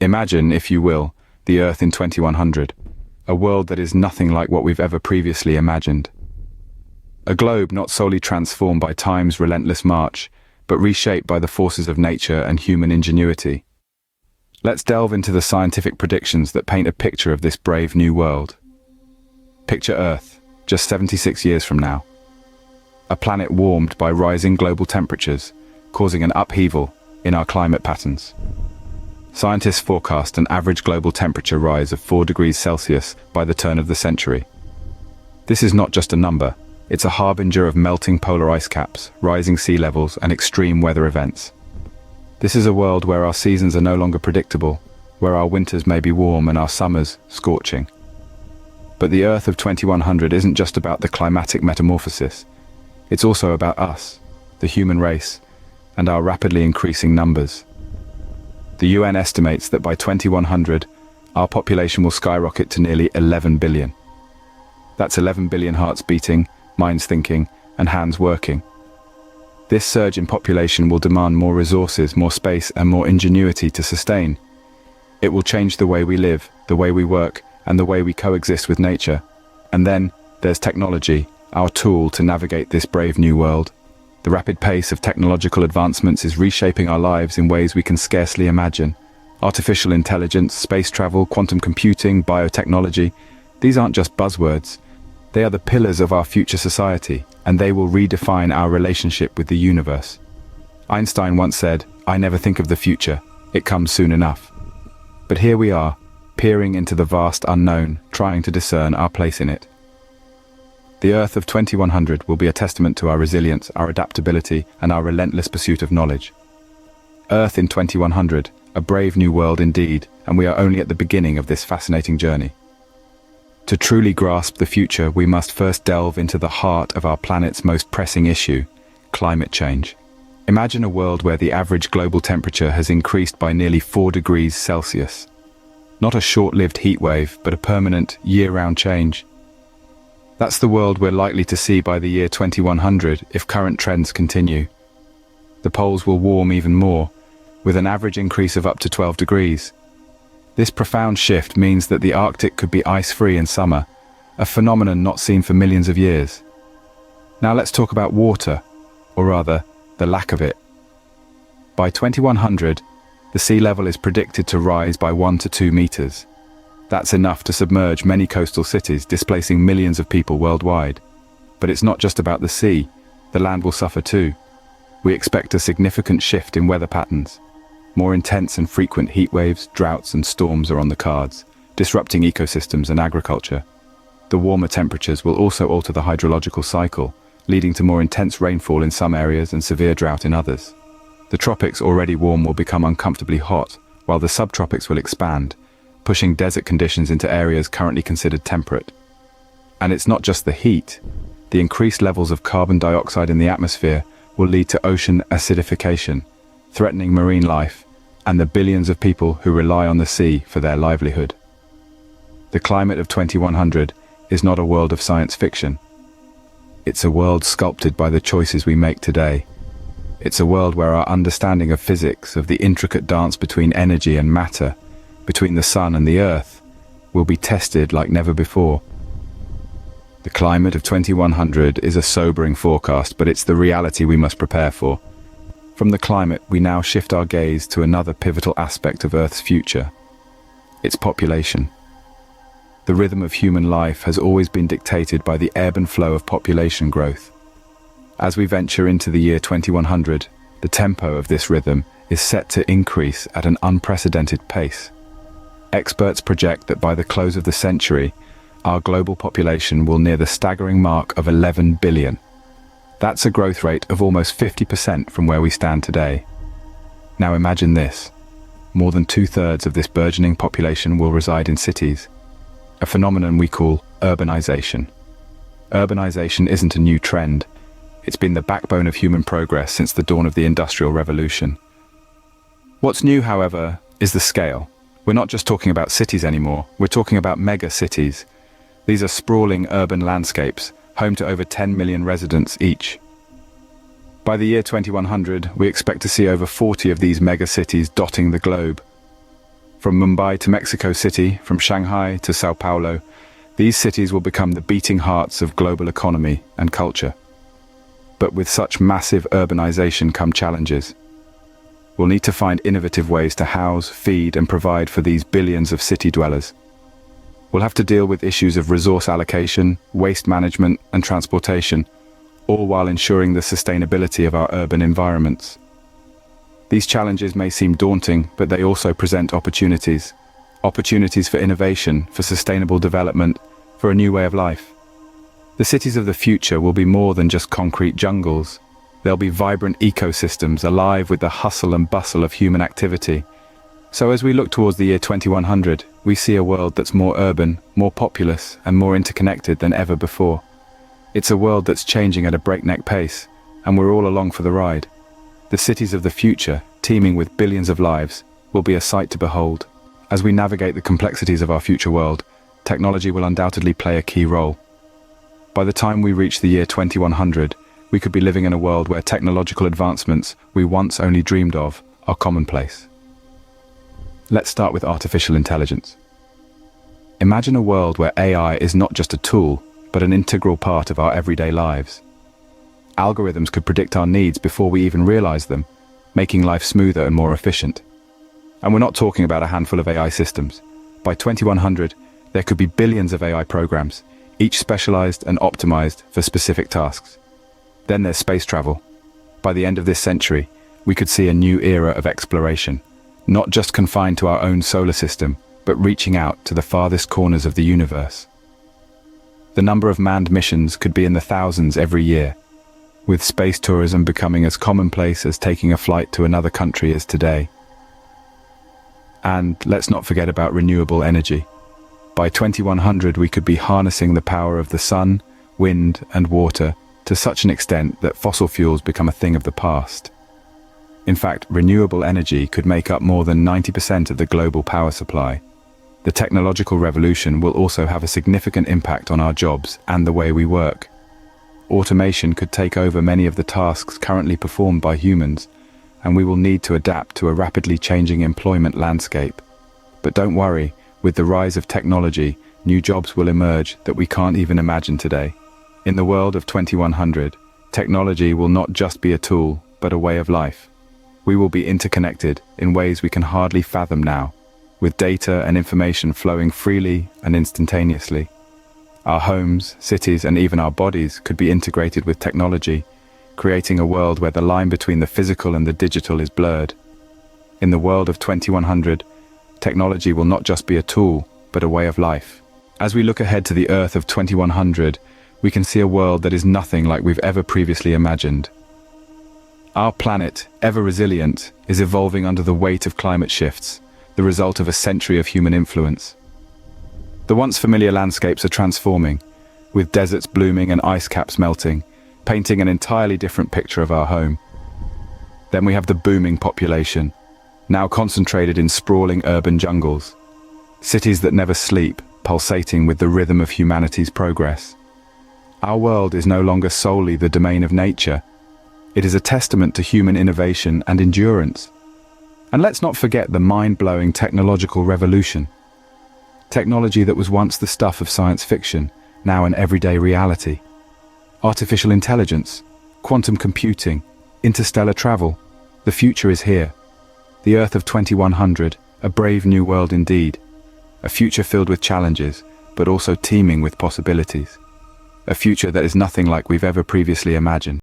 Imagine, if you will, the Earth in 2100, a world that is nothing like what we've ever previously imagined. A globe not solely transformed by time's relentless march, but reshaped by the forces of nature and human ingenuity. Let's delve into the scientific predictions that paint a picture of this brave new world. Picture Earth, just 76 years from now. A planet warmed by rising global temperatures, causing an upheaval in our climate patterns. Scientists forecast an average global temperature rise of 4 degrees Celsius by the turn of the century. This is not just a number, it's a harbinger of melting polar ice caps, rising sea levels, and extreme weather events. This is a world where our seasons are no longer predictable, where our winters may be warm and our summers scorching. But the Earth of 2100 isn't just about the climatic metamorphosis. It's also about us, the human race, and our rapidly increasing numbers. The UN estimates that by 2100, our population will skyrocket to nearly 11 billion. That's 11 billion hearts beating, minds thinking, and hands working. This surge in population will demand more resources, more space, and more ingenuity to sustain. It will change the way we live, the way we work, and the way we coexist with nature. And then, there's technology, our tool to navigate this brave new world. The rapid pace of technological advancements is reshaping our lives in ways we can scarcely imagine. Artificial intelligence, space travel, quantum computing, biotechnology, these aren't just buzzwords. They are the pillars of our future society, and they will redefine our relationship with the universe. Einstein once said, "I never think of the future, it comes soon enough." But here we are, peering into the vast unknown, trying to discern our place in it. The Earth of 2100 will be a testament to our resilience, our adaptability, and our relentless pursuit of knowledge. Earth in 2100, a brave new world indeed, and we are only at the beginning of this fascinating journey. To truly grasp the future, we must first delve into the heart of our planet's most pressing issue, climate change. Imagine a world where the average global temperature has increased by nearly 4 degrees Celsius. Not a short-lived heat wave, but a permanent, year-round change. That's the world we're likely to see by the year 2100 if current trends continue. The poles will warm even more, with an average increase of up to 12 degrees. This profound shift means that the Arctic could be ice-free in summer, a phenomenon not seen for millions of years. Now let's talk about water, or rather, the lack of it. By 2100, the sea level is predicted to rise by 1 to 2 meters. That's enough to submerge many coastal cities, displacing millions of people worldwide. But it's not just about the sea, the land will suffer too. We expect a significant shift in weather patterns. More intense and frequent heat waves, droughts and storms are on the cards, disrupting ecosystems and agriculture. The warmer temperatures will also alter the hydrological cycle, leading to more intense rainfall in some areas and severe drought in others. The tropics, already warm, will become uncomfortably hot, while the subtropics will expand, pushing desert conditions into areas currently considered temperate. And it's not just the heat. The increased levels of carbon dioxide in the atmosphere will lead to ocean acidification, threatening marine life and the billions of people who rely on the sea for their livelihood. The climate of 2100 is not a world of science fiction. It's a world sculpted by the choices we make today. It's a world where our understanding of physics, of the intricate dance between energy and matter, between the sun and the earth, will be tested like never before. The climate of 2100 is a sobering forecast, but it's the reality we must prepare for. From the climate, we now shift our gaze to another pivotal aspect of Earth's future: its population. The rhythm of human life has always been dictated by the ebb and flow of population growth. As we venture into the year 2100, the tempo of this rhythm is set to increase at an unprecedented pace. Experts project that by the close of the century, our global population will near the staggering mark of 11 billion. That's a growth rate of almost 50% from where we stand today. Now imagine this. More than 2/3 of this burgeoning population will reside in cities, a phenomenon we call urbanization. Urbanization isn't a new trend. It's been the backbone of human progress since the dawn of the Industrial Revolution. What's new, however, is the scale. We're not just talking about cities anymore, we're talking about mega cities. These are sprawling urban landscapes, home to over 10 million residents each. By the year 2100, we expect to see over 40 of these mega cities dotting the globe. From Mumbai to Mexico City, from Shanghai to Sao Paulo, these cities will become the beating hearts of global economy and culture. But with such massive urbanization come challenges. We'll need to find innovative ways to house, feed, and provide for these billions of city dwellers. We'll have to deal with issues of resource allocation, waste management, and transportation, all while ensuring the sustainability of our urban environments. These challenges may seem daunting, but they also present opportunities. Opportunities for innovation, for sustainable development, for a new way of life. The cities of the future will be more than just concrete jungles. They'll be vibrant ecosystems alive with the hustle and bustle of human activity. So as we look towards the year 2100, we see a world that's more urban, more populous, and more interconnected than ever before. It's a world that's changing at a breakneck pace, and we're all along for the ride. The cities of the future, teeming with billions of lives, will be a sight to behold. As we navigate the complexities of our future world, technology will undoubtedly play a key role. By the time we reach the year 2100, we could be living in a world where technological advancements we once only dreamed of are commonplace. Let's start with artificial intelligence. Imagine a world where AI is not just a tool, but an integral part of our everyday lives. Algorithms could predict our needs before we even realize them, making life smoother and more efficient. And we're not talking about a handful of AI systems. By 2100, there could be billions of AI programs, each specialized and optimized for specific tasks. Then there's space travel. By the end of this century, we could see a new era of exploration, not just confined to our own solar system, but reaching out to the farthest corners of the universe. The number of manned missions could be in the thousands every year, with space tourism becoming as commonplace as taking a flight to another country is today. And let's not forget about renewable energy. By 2100, we could be harnessing the power of the sun, wind, and water to such an extent that fossil fuels become a thing of the past. In fact, renewable energy could make up more than 90% of the global power supply. The technological revolution will also have a significant impact on our jobs and the way we work. Automation could take over many of the tasks currently performed by humans, and we will need to adapt to a rapidly changing employment landscape. But don't worry, with the rise of technology, new jobs will emerge that we can't even imagine today. In the world of 2100, technology will not just be a tool, but a way of life. We will be interconnected in ways we can hardly fathom now, with data and information flowing freely and instantaneously. Our homes, cities, and even our bodies could be integrated with technology, creating a world where the line between the physical and the digital is blurred. In the world of 2100, technology will not just be a tool, but a way of life. As we look ahead to the Earth of 2100, we can see a world that is nothing like we've ever previously imagined. Our planet, ever resilient, is evolving under the weight of climate shifts, the result of a century of human influence. The once familiar landscapes are transforming, with deserts blooming and ice caps melting, painting an entirely different picture of our home. Then we have the booming population, now concentrated in sprawling urban jungles. Cities that never sleep, pulsating with the rhythm of humanity's progress. Our world is no longer solely the domain of nature. It is a testament to human innovation and endurance. And let's not forget the mind-blowing technological revolution. Technology that was once the stuff of science fiction, now an everyday reality. Artificial intelligence, quantum computing, interstellar travel. The future is here. The Earth of 2100, a brave new world indeed. A future filled with challenges, but also teeming with possibilities. A future that is nothing like we've ever previously imagined.